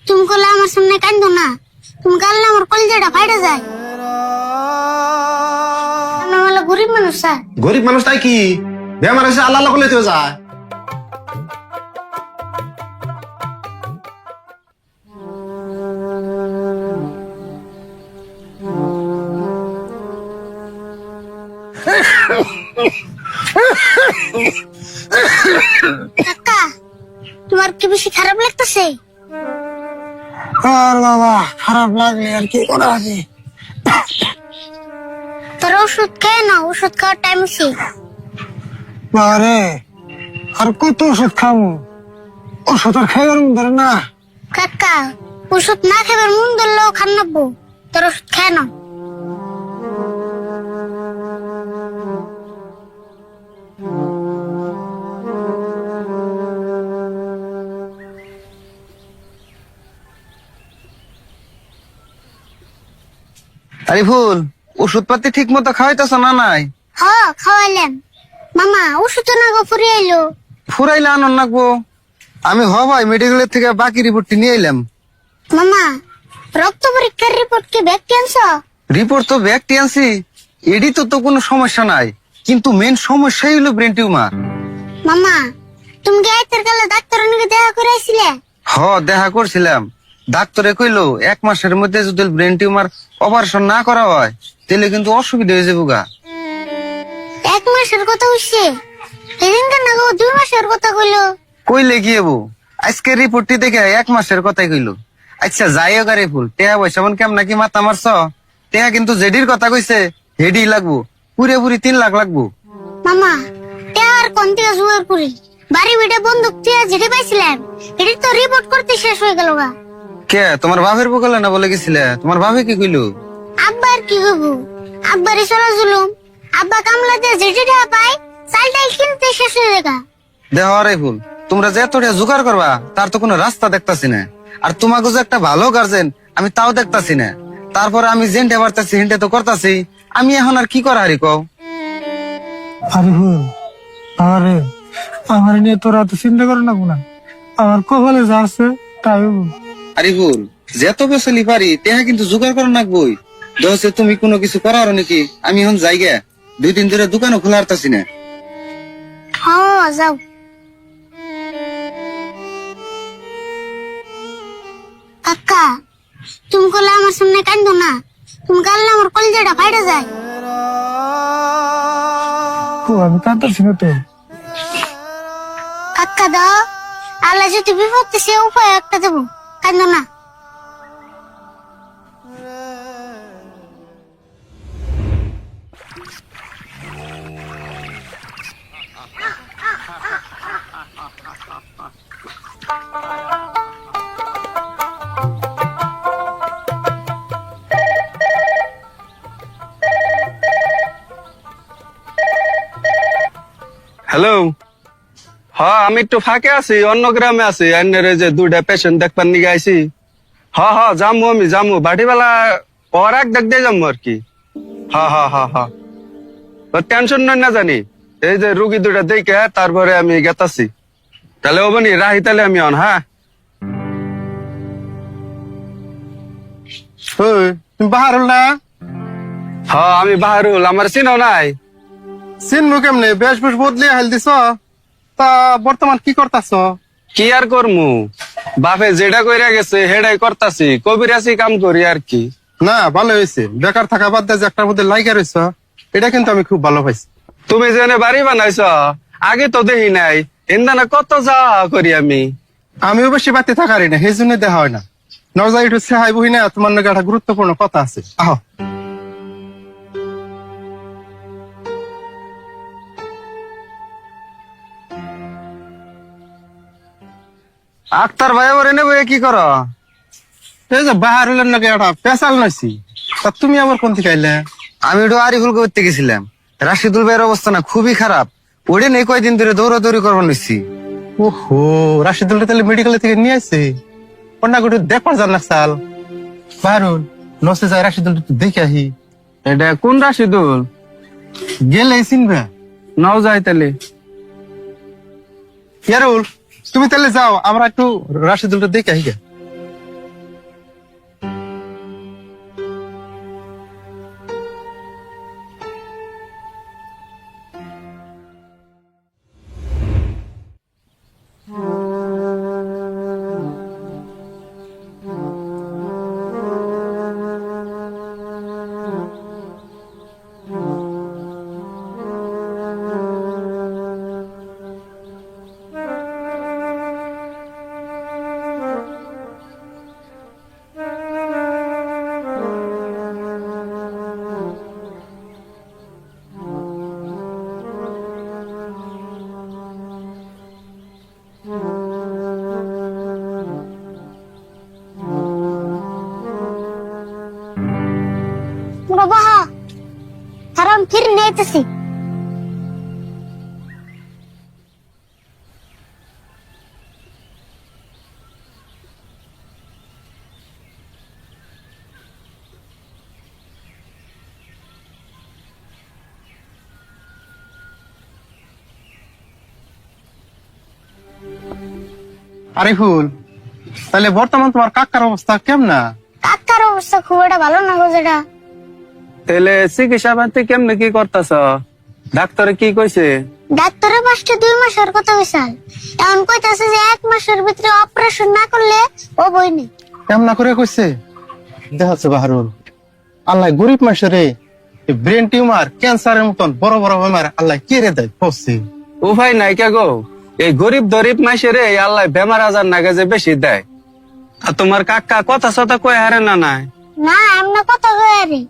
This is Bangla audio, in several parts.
তুমি করলে আমার সামনে কান্দো না, তুমি কাঁদলে আমার কলিজাটা ফাইটে যায়। আমি হলো গরিব মানুষ স্যার। গরিব মানুষ তাই কি বেমার হয়েছে আল্লাহ আল্লাহ করলে তো যায়। কাকা, তোমার কি বেশি খারাপ লাগতেছে? আর বাবা খারাপ লাগলে আর কি করা আছে। তোর ওষুধ খেয়ে না, ওষুধ খাওয়ার টাইম হচ্ছে। বাবারে আর কত ওষুধ খাবো, ওষুধ আর খাইবার মন ধরে না। কাকা, ওষুধ না খাবার মন ধরলেও খান নাবো, তোর ওষুধ খেয়ে নাও। আরিফুল, ওষুধপাতি ঠিক মতো খাওয়াইতেছ না? নাই হ, খাওয়াইলাম। মামা ওষুধ না গো ফুরিয়ে এলো। ফুরাইলে আনন্দ নাকবো। আমি ভাই মেডিকেলের থেকে বাকি রিপোর্টটি নিয়ে এলাম। মামা, রক্ত পরীক্ষার রিপোর্ট কি ব্যাগ আনছ? রিপোর্ট তো ব্যাগটি আনছি, এডি তো কোনো সমস্যা নাই, কিন্তু মেন সমস্যাই হলো ব্রেন টিউমার। মামা, তুমি কি আইতের কালে ডাক্তার নিকে দেখা করে আইছিলে? দেখা করছিলাম। ডাক্তারে কইলো 1 মাসের মধ্যে যদি ব্রেন টিউমার অপারেশন না করা হয় তাহলে কিন্তু অসুবিধা হয়ে যাবো গা। 1 মাসের কথা হইছে, সেদিনকার না গো 2 মাসের কথা কইলো। কইলে কি হবো, আজকের রিপোর্টটি দেখে 1 মাসের কথাই কইলো। আচ্ছা যাই হোক আরিফুল, টেহা পয়সা মন কেমন নাকি মাথা মারছ? টেহা কিন্তু জেডির কথা কইছে হেডি লাগবো, পুরি 3 লাখ লাগবো। মামা, আর কোন থেকে জুয়ার করি বাড়ি বিটে বন্দুক দিয়ে যেতে পাইছিলাম, এটি তো রিপোর্ট করতে শেষ হয়ে গেল গা। কে তোমার বাপের বকলে না বলে গেছিলে? তোমার বাপে কি কইলো? আব্বার কি হইব, আব্বারই চলা জুলুম। আব্বা কামলা দিয়ে যেটি টাকা পাই চালটাই কিনতে শেষ হয়ে গেল। দেখো আরিফুল, তোমরা যে এতটা জোগাড় করবা তার তো কোনো রাস্তা দেখতাছি না। আর তোমাকে যে একটা ভালো গার্জেন আমি তাও দেখতাছি না। তারপরে আমি যেনটা পারতাছি হেনটা তো করতাছি। আমি এখন আর কি করা হারি কও? আরিফুল, আমারে আমার নিয়ে তোরা তো চিন্তা করে না গুনা, আমার কপালে যা আছে তাই হইবো। আরিফুল, যেত বেসলি পারি তেহা কিন্তু জোগাড় করা নাকবই। দোষে তুমি কোনো কিছু করার নাকি? আমি এখন যাইগা, 2 দিন ধরে দোকানও খোলা হারতাছি না। হ্যাঁ যাও। কাকা, তুমি করলে আমার সামনে কান্দো না, তুমি কাঁদলে আমার কলিজাটা ফাইটে যায়। আমি কাঁদতেছি না তো। কাকা দাও, আল্লাহ যদি বিপদ সে উপায় একটা দেবো, কান্দো না। হ্যালো, হ্যাঁ আমি একটু ফাঁকে আছি, অন্য গ্রামে আছি। এনের যে 2টা পেশেন্ট দেখবার নিয়ে আইছি। হ্যাঁ যামু, আমি যামু বাড়িবেলা ওর এক দেখ দিয়ে যাবো আর কি। হ্যাঁ টেনশন নয় না জানি, এই যে রুগী 2টা দেখে তারপরে আমি গেতাছি। তাহলে ওবনি রাহি, তাহলে আমি অন। হ্যাঁ তুমি বাহারুল না? হ্যাঁ আমি বাহারুল, আমার চিনো নাই? চিনবো কেমনে, বেশ বদলে হাল দিছ। তা বর্তমান কি করতাছ? কি আর করমু, বাপে যেটা কইরা গেছে হেডাই করতাছি, কবিরাছি কাম করি আর কি। না ভালো হয়েছে, বেকার থাকা বাদ দিয়ে যে একটার মধ্যে লাইগা রয়েছ, এটা কিন্তু আমি খুব ভালো পাইছি। তুমি জেনে বাড়ি বানাইছ, আগে তো দেখি নাই। ইন্দানা কত যাওয়া করি আমি। আমিও বেশি বাড়তে থাকারি না, সেই জন্য দেখা হয় না। নজাই একটু সেহাই বহি না, তোমার নাকি একটা গুরুত্বপূর্ণ কথা আছে। আহ, আক্তার ভাই ওর এনে বইয়ে কি করো? এই যে বাহারুলের নাকি একটা পেশাল নইছি, তা তুমি আবার কোন থেকে আইলে? আমি একটু আরিফুল করতে গেছিলাম। রাশিদুল ভাইয়ের অবস্থা না খুবই খারাপ, ওরে নেই কয়দিন ধরে দৌড়াদৌড়ি করবার নিচ্ছি। ওহো, রাশিদুল তাহলে মেডিকেল থেকে নিয়ে আসছে। অন্য একটু দেখবার জান না সাল। বাহারুল, নসে যায় রাশিদুল একটু দেখে আহি। এটা কোন রাশিদুল? গেলে চিনবে। নাও যাই তাহলে। ইয়ারুল, তুমি তাহলে যাও, আমরা একটু রাশিদুলটা দেখে আহি গে। আইতেছি। আরিফুল, তাহলে বর্তমান তোমার কাকার অবস্থা কেমনা? কাকার অবস্থা খুব একটা ভালো না গো যেটা। তাহলে চিকিৎসা পাতি কেমনে কি করতেছ? ডাক্তারে কি কইছে? ডাক্তারের 2 মাসের কথা কইছাল, এখন কইতাছে যে 1 মাসের ভিতরে অপারেশন না করলে ও বই নেই। কেমনা করে কইছে? দেখাচ্ছে বাহারুল, আল্লাহ গরিব মানুষের ব্রেন টিউমার, ক্যান্সারের মতন বড় বড় বেমার আল্লাহ কেড়ে দেয় পড়ছে। উপায় নাই কে গো, এই গরিব দরিব মাইসেরে আল্লাহ বেমার আজার নাগে যে বেশি দেয়। আর তোমার কাকা কথা সতা কই হারে না নাই? না এমন কথা কই রে,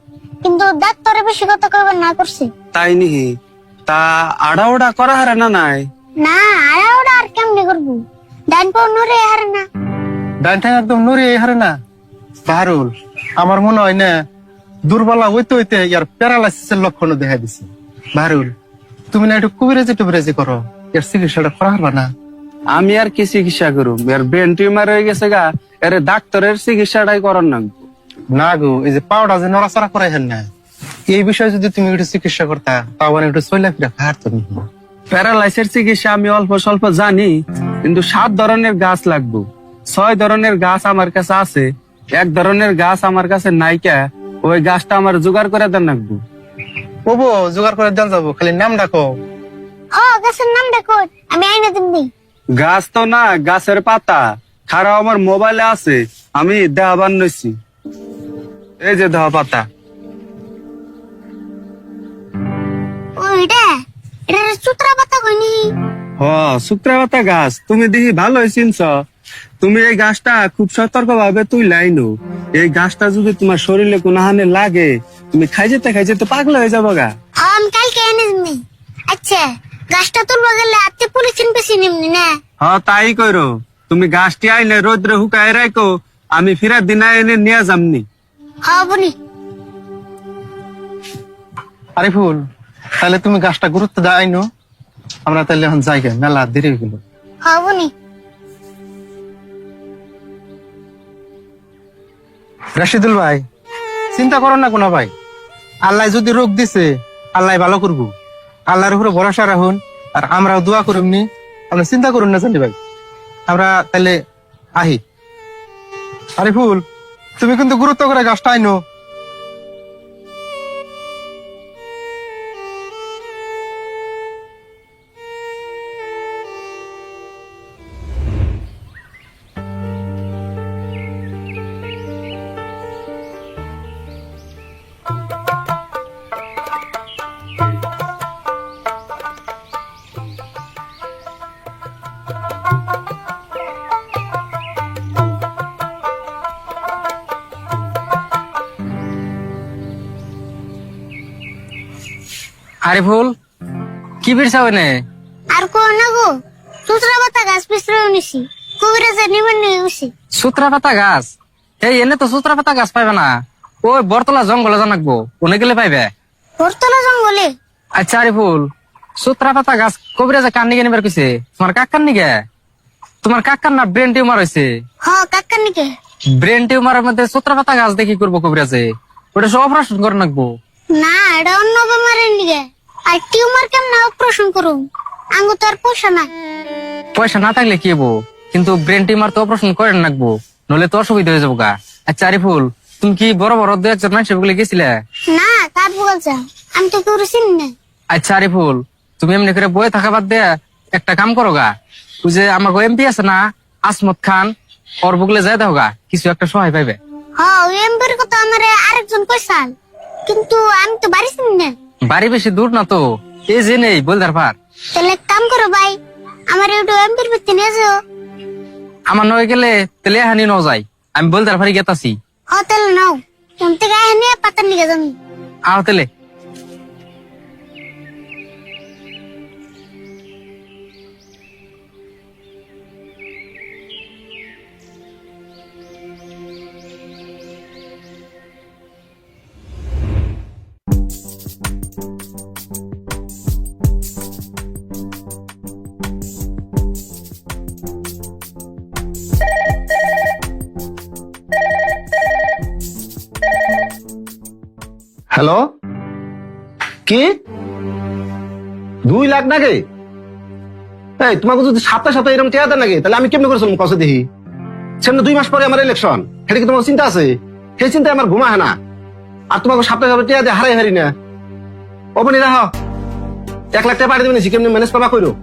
কিন্তু ডাক্তারে বেশি কথা কইবার না করছে। তাই নিহি তা আড়াউড়া করা হারে না নাই? না আর ওটা আর কেমনে করবো, ডান পাও নড়ে হারে না। ডানটা একদম নড়ে হারে না। বাহারুল, আমার মনে হয় না দুর্বলা হইতে হইতে ইয়ার প্যারালাইসিসের লক্ষণ দেখা দিছে। বাহারুল, তুমি না একটু কুবিরাজি করো, এর চিকিৎসাটা করা পারবা না? আমি আর কি চিকিৎসা করুম? এর ব্রেন টিউমার হয়ে গেছে গা, এর ডাক্তারের চিকিৎসাটাই করার না। না গো, এই যে পাউডার যে নড়াচড়া করাই হেন না, এই বিষয়ে যদি তুমি একটু চিকিৎসা করতা তাও মানে একটু চলে ফিরে হারতো। প্যারালাইসের চিকিৎসা আমি অল্প স্বল্প জানি, কিন্তু 7 ধরনের গাছ লাগবে। 6 ধরনের গাছ আমার কাছে আছে, 1 ধরনের গাছ আমার কাছে নাইকা। ওই গাছটা আমার জোগাড় করে দেন লাগবো। ওবো জোগাড় করে দেন যাবো, খালি নাম ডাকো। ও গাছের নাম দেখো, আমি আইনা দিমনি। গাছ তো না, গাছের পাতা খারাপ আমার মোবাইলে আছে, আমি দেওয়াবার নইছি। এই যে দেওয়া পাতা। ওইটা এটা চুতরা পাতা কইনি। হ, শুক্রা পাতা গাছ। তুমি দেখি ভালোই চিনছ। তুমি এই গাছটা খুব সতর্ক ভাবে তুই লাইনো। এই গাছটা যদি তোমার শরীরে কোনো হানে লাগে, তুমি খাই যেতে পাগল হয়ে যাবো গা। আমি কালকে এনে দিমনি। আচ্ছা গাছটা তুলবা গেলে আত্তে পুলিশ পেছি নিমনি না? হ্যাঁ তাই কইরো। তুমি গাছটি আইলে রোদ্রে হুকায় রাখো, আমি ফিরার দিন এনে নিয়ে যামনি। হ্যাঁ বনি। আরিফুল, তাহলে তুমি গাছটা গুরুত্ব দাইনো, আমরা তাহলে এখন যাই গে, মেলা দেরি হয়ে গেল। হ্যাঁ বনি। রাশিদুল ভাই, চিন্তা করো না কোনো ভাই, আল্লাহ যদি রোগ দিছে আল্লাহ ভালো করবো। আল্লাহর উপরে ভরসা রাখুন, আর আমরাও দোয়া করুননি। আপনি চিন্তা করুন না জানি ভাই, আমরা তাহলে আহি। আরিফুল, তুমি কিন্তু গুরুত্ব করে গাছটা আইনো। আরিফুল, কি বিরসা হইনে? আর কো না গো, চুতরা পাতা গাছ পিছরে নিছি, কবিরাজে নিবেন নিয়ে গেছি। সুত্রা পাতা গাছ? এই এনে তো সুত্রা পাতা গাছ পাইবে না, ওই বরতলা জঙ্গলে জানাকবো, ওনে গেলে পাইবে। বরতলা জঙ্গলে? আচ্ছা আরিফুল, সুত্রা পাতা গাছ কবিরাজে কান নিগে নিবার কইছে? তোমার কাকার নিগে? তোমার কাকার না ব্রেন টিউমার হয়েছে? হ্যাঁ কাকার নিকে। ব্রেন টিউমারের মধ্যে সুত্রা পাতা গাছ দেখি করবো কবিরাজে? ওটা সব অপারেশন করে নাকবো। না এটা অন্য বেমারের নিকে। আর টিউমার কেমন অপারেশন করুম, আঙ্গু তো আর পয়সা না। পয়সা না থাকলে কি হবো, কিন্তু ব্রেন টিউমার তো অপারেশন করে নাকবো, নলে তো অসুবিধা হয়ে যাবো গা। আচ্ছা আরিফুল, তুমি কি বড় বড় 2-1 মানুষ বলে গেছিলে? না কার বলছা, আমি তো কেউ চিনি না। আচ্ছা আরিফুল, তুমি এমনি করে বয়ে থাকা বাদ দিয়ে একটা কাম করো গা, ওই যে আমার এমপি আছে না আসমত খান, ওর বুকলে যাই দাও গা, কিছু একটা সহায় পাইবে। হ্যাঁ ওই এমপির কথা আমার আরেকজন কইসাল, কিন্তু আমি তো বাড়ি চিনি না। বাড়ি বেশি দূর না তো, এই যে নেই বলদার পার। তাহলে এক কাম করো ভাই, আমার একটু এমপির ভিত্তি নিয়ে যাও। আমার নয় গেলে তেলে হানি ন যাই, আমি বলদার পারি গেতাছি। হ্যাঁ তাহলে নাও, কোন থেকে নিয়ে পাতার নিকে যাবি। আহ তেলে। হ্যালো, কি 2 লাখ নাকি? এই তোমাকে যদি সপ্তাহে সপ্তাহে এরকম টেয়া দেন নাকি, তাহলে আমি কেমনি করেছিলাম কসে দেখি? সামনে 2 মাস পরে আমার ইলেকশন, সেটা কি তোমার চিন্তা আছে? সেই চিন্তায় আমার ঘুমা হয় না। আর তোমাকে সপ্তাহে সপ্তাহে টেয়া দিয়ে হারাই হারি না। ওপেনি রাখো, 1 লাখ টাকা পাঠিয়ে দেবেন, কেমনি ম্যানেজ করবা কইরো।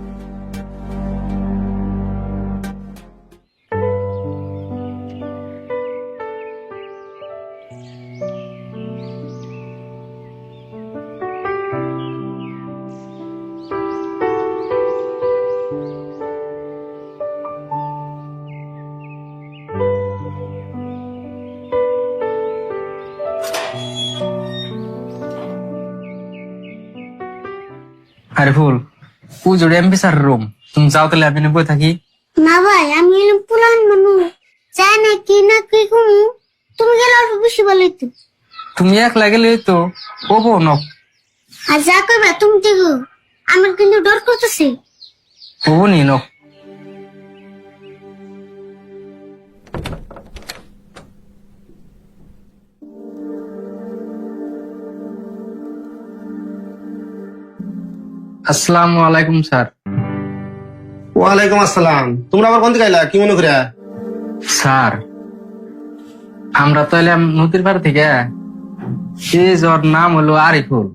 আরে ফুল, পুজোর এমপি স্যার রুম, তুমি যাও তাহলে আমি বই থাকি। না ভাই, আমি এলাম পুরান মানুষ, চাই না কি কমু, তুমি গেলে অল্প বেশি ভালো হইতো। তুমি একলা গেলে তো ও বউ নক, আর যা করবে তুমি দেখো, আমার কিন্তু ডর করতেছে। ও নি নক। আসসালামু আলাইকুম স্যার। ওয়ালাইকুম আসসালাম। তোমরা আবার কোন দিকে আইলা, কি মনে করে? স্যার, আমরা তো এলাম নদীর পাড় থেকে। এই ওর নাম হলো আরিফুল।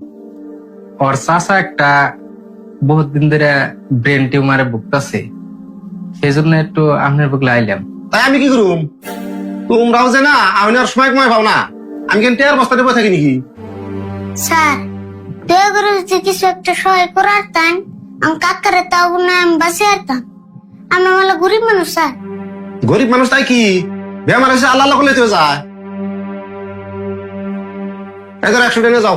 ওর চাচা একটা বহুত দিন ধরে ব্রেন টিউমারে ভুগতেছে, সেই জন্য একটু আপনার বুকলে আইলাম। তাই আমি কি করুম? তোমরাও যে না আমি আর সময় কমায় পাও না, আমি কেন টেয়ার বস্তাতে বসে থাকি নাকি? স্যার, দয়া করে যদি কিছু একটা সহায় করার তান, আমি কাকারে তাও না আমি বাঁচে আরতাম। আমি হলো গরিব মানুষ স্যার। গরিব মানুষ তাই কি? বেমার এসে আল্লাহ আল্লাহ করলে তো যায়। এই ধর 100 টাকা নিয়ে যাও।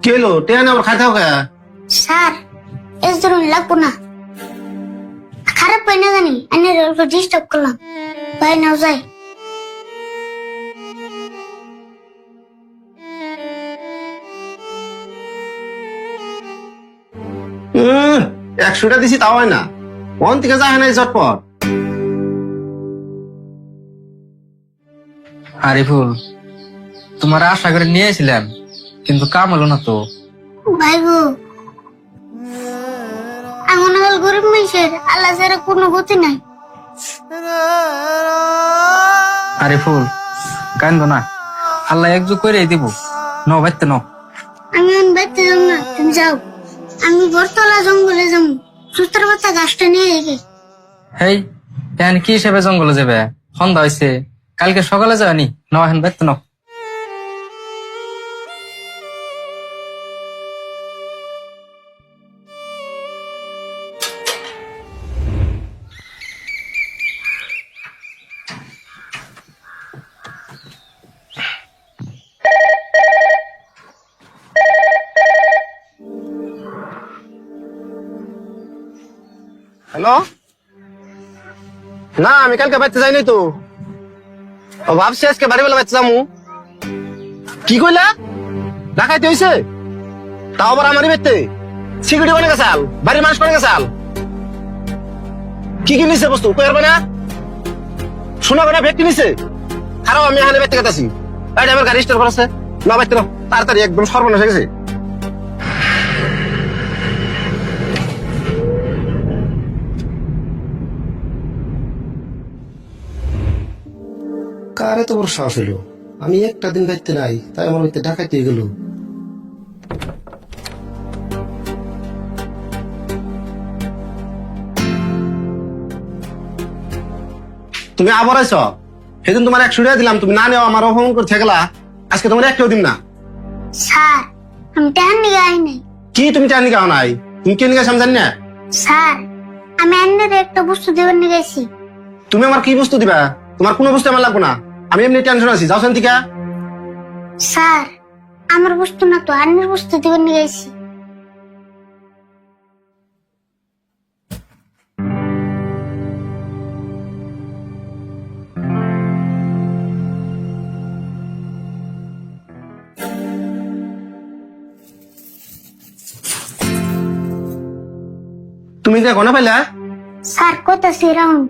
কি হলো? টেয়া না আবার খাইতে হবে? স্যার, এই ধরুন লাগবো না। খারাপ পাই না জানি, আমি অল্প ডিস্টার্ব করলাম। ভাই নাও যাই। উম, 100 টাকা দিছি তাও হয় না, কোন থেকে যায় না এই চটপট। আরিফুল, তোমার আশা করে নিয়েছিলাম, কিন্তু কাম হলো না তো। ভাই গো, এমন হল গরিব মানুষের আল্লাহ ছাড়া কোনো গতি নাই। আরিফুল, কান্দো না, আল্লাহ একজু করে দিব। ন বাইতে ন। আমি এখন বাইতে যাব না, তুমি যাও। আমি বরতলা জঙ্গলে যাবো, সুতার বাচ্চা গাছটা নিয়ে রেখে। হেই, এখন কি হিসেবে জঙ্গলে যাবে? সন্ধ্যা হয়েছে, কালকে সকালে যাওয়ানি। ন এখন বাইতে ন। হ্যালো, না আমি কালকে বাইতে যাইনি তো। ও ভাবছি আজকে বাড়ি বেলা বাইতে যাবো। কি কইলা? ঢাকাইতে হইছে? তাও আবার আমারই বাইতে? সিকিউরিটি বানে গেছাল, বাড়ির মানুষ বানে গেছাল। কি কি নিছে বস্তু কই পারবে না? শোনা না ভেট নিছে? খারাপ, আমি এখানে বাইতে গেতাছি। এই আমার গাড়ি স্টার্ট করেছে না, বাইতে নাও তাড়াতাড়ি, একদম সর্বনাশ হয়ে গেছে। কারে তো বড় সাহস হলো, আমি একটা দিন বাইতে নাই, তাই আমার হইতে ঢাকাইতে গেল। তুমি আবার আইছ, সেদিন তোমার 100 টাকা দিলাম, তুমি না নেওয়া আমার অপমান করে থেকলা, আজকে তোমার একটাও দিন না। স্যার, আমি টান নিয়ে আই নাই। কি তুমি টানি গাও নাই? তুমি কে নিয়ে জানি না? স্যার, আমি আন্নের একটা বস্তু দেবার নিয়ে গেছি। তুমি আমার কি বস্তু দিবা? তোমার কোনো বস্তু আমার লাগবে না, আমি এমনি টেনশন আছি। যাও শান্তিকা। স্যার, আমার বস্তু না তো, আন্নের বস্তু দেবার নিয়ে গেছি। যে কোনা পাইলা? স্যার কইতাছি রাহুন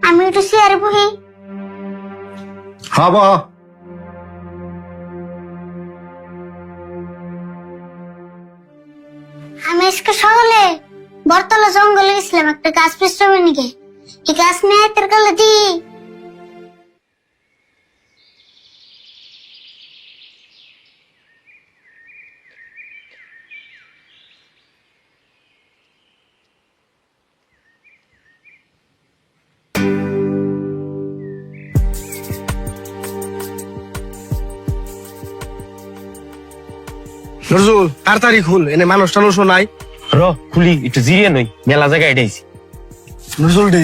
আমি একটু চেয়ারে বহি। হব আমি আজকে সকালে বরতলা জঙ্গলে গেছিলাম একটা গাছ বিশ্রামে নিকে। এই গাছ নিয়ে আইতের কালে দি নজরুল তাড়াতাড়ি খুল, এনে মানুষ টানুষ নাই। র খুলি একটু জিরিয়ে নই, মেলা জায়গায় এটাইছি। নজরুল রে,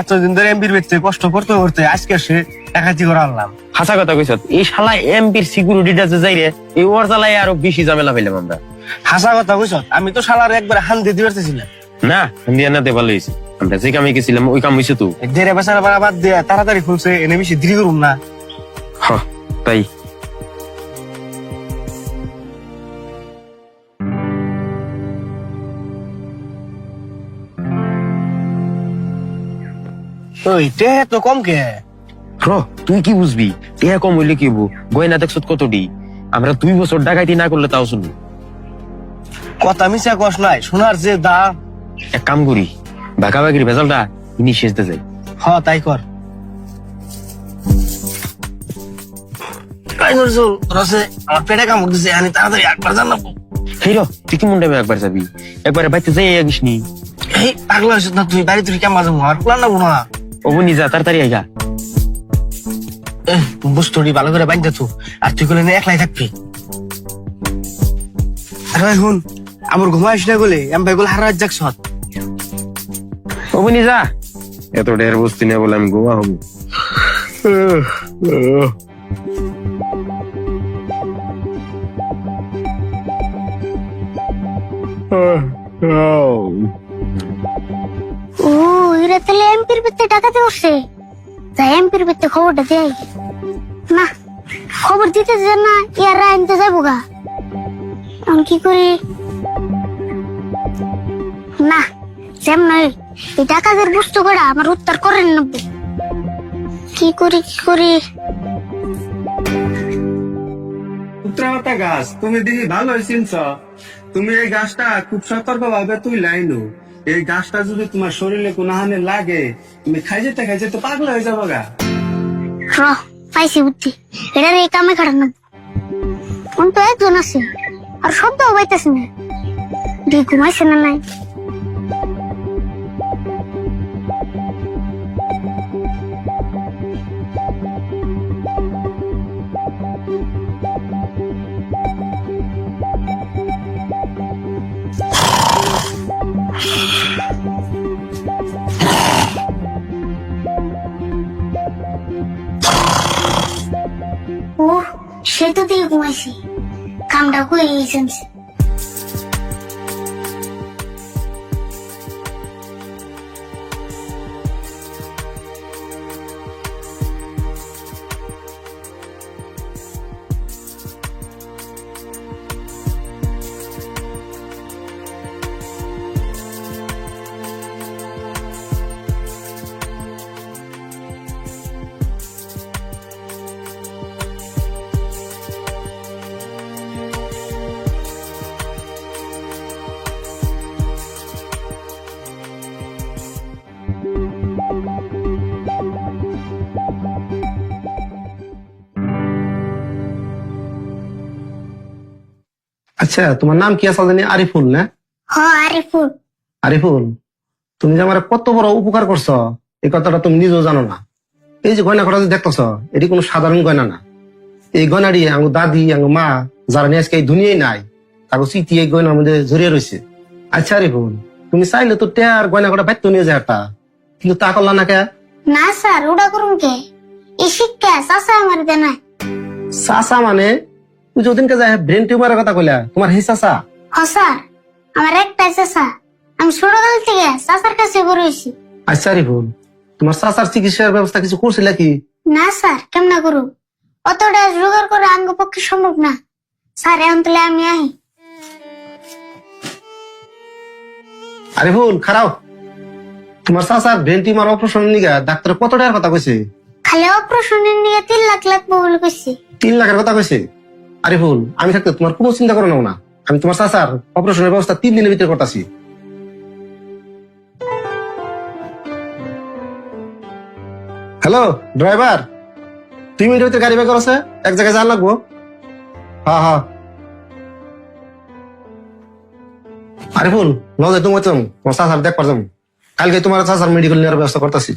এতদিন ধরে এমপির বেচতে কষ্ট করতে করতে আজকে সে ডাকাতি করে আনলাম। হাসা কথা কইছ, এই শালা এমপির সিকিউরিটিটা যে যাই রে, এই ওর জ্বালায় আরো বেশি ঝামেলা পাইলাম আমরা। হাসা কথা কইছ, আমি তো শালার একবার হান দিয়ে পারতেছিলাম না দিয়ে না দে ভালো হয়েছে, আমরা যে কামে গেছিলাম ওই কাম হয়েছে তো। দেড়ে বেচারা বাড়া বাদ দিয়ে তাড়াতাড়ি খুলছে, এনে বেশি দেরি করুন না। হ তাই ওই তে তো কম কে? র তুই কি বুঝবি, টিয়া কম হইলে কি হবো, গয়না দেখছ কত ডি, আমরা 2 বছর ডাকাইতি না করলে তাও শুনবি। কথা মিশা কষ নাই, শোনার যে দাম। এক কাম করি, ভাগাভাগির ভেজালটা ইনি শেষ দে যাই। হ তাই কর। এই নজরুল, রসে আমার পেটে কামড় দিছে, আমি তাড়াতাড়ি একবার জানাবো। হেই র তুই কি মুন্ডামে একবার যাবি, একবারে বাইতে যাই আগিস নি। এই পাগলা হয়েছিস না তুই, বাড়ি তুই কেমন যাবো, আমার প্ল্যান নেবো না। অবনি যা তাড়াতাড়ি আইগা। বস্তুটি ভালো করে বাঁধতে তো, আর তুই কোলে একলাই থাকবি। আর ভাই হুন, আমার ঘুমাইস না বলে এম ভাই গুলো হারা যাক সৎ। অবনি যা, এত ঢের বস্তি নিয়ে বলে আমি গোয়া হবো। ও এরা তাহলে এমপির ভিতরে ডাকাতে বসছে। তাই এমপির ভিতরে খবরটা দেয় না, খবর দিতে যে না ইয়ারা আনতে যাবো গা। আমি কি করি না, যেমন এই ডাকাতের বুঝতে করা আমার উত্তর করেন নেব। কি করি কি করি? উত্তরাতা গাছ তুমি দেখি ভালোই চিনছ। তুমি এই গাছটা খুব সতর্ক ভাবে তুই লাইনো। এই গাছটা যদি তোমার শরীরে কোনো হানে লাগে, তুমি খাই যেতে পাগল হয়ে যাবো গা। র পাইছি বুদ্ধি, এটার এই কামে খারাপ নেব। তো একজন আছে আর শব্দ পাইতেছে না, দিয়ে ঘুমাইছে না নাই। ও সে তো দিয়ে ঘুমাইছি, কামটা করে গেছেন। আচ্ছা তোমার নাম কি আসল জানি? আরিফুল না? হ আরিফুল। আরিফুল, তুমি যে আমার কত বড় উপকার করছো এই কথাটা তুমি নিজেও জানো না। এই যে গয়না কটা যে দেখতেছ, এটি কোনো সাধারণ গয়না না। এই গয়নাটি আমার দাদি আমার মা যারা নিয়ে আজকে এই দুনিয়ায় নাই, তাকে স্মৃতি এই গয়নার মধ্যে জড়িয়ে রয়েছে। আচ্ছা আরিফুল, তুমি চাইলে তো টেয়ার গয়না কটা বাইতে নিয়ে যায় একটা, কিন্তু তা করলা না কে? না স্যার, ওটা করুন কে? এই শিক্ষা চাষা আমার দেনা। চাচা মানে তুই যদিনকে যায় ব্রেন টিউমারের কথা কইলা, তোমার হে চাচা? হ স্যার, আমার একটাই চাষা, আমি ছোটকাল থেকে চাষার কাছে বড় হয়েছি। আচ্ছা আরিফুল, তোমার চাচার চিকিৎসার ব্যবস্থা কিছু করছিল কি? না স্যার, কেমন করু, অতটা জোগাড় করে আঙ্গ পক্ষে সম্ভব না। স্যার এখন তাহলে আমি আহি। আরিফুল খারাও, তোমার চাচার ব্রেন টিউমার অপারেশন নিগা ডাক্তার কত টাকার কথা কইছে? খালি অপারেশনের নিয়ে 3 লাখ লাগবে বলে কইছি। 3 লাখের কথা কইছে। আরিফুল, আমি থাকতে তোমার কোনো চিন্তা করো না। আমি তোমার চাচার অপারেশনের ব্যবস্থা 3 দিনের ভিতরে করতেছি। হ্যালো ড্রাইভার, 2 মিনিটের ভিতরে গাড়ি বের করছে, এক জায়গায় যাওয়ার লাগবো। হ্যাঁ হ্যাঁ। আরিফুল, লজে তুমি তোমার চাচার দেখ পারতাম, কালকে তোমার চাচার মেডিকেল নেওয়ার ব্যবস্থা করতেছি।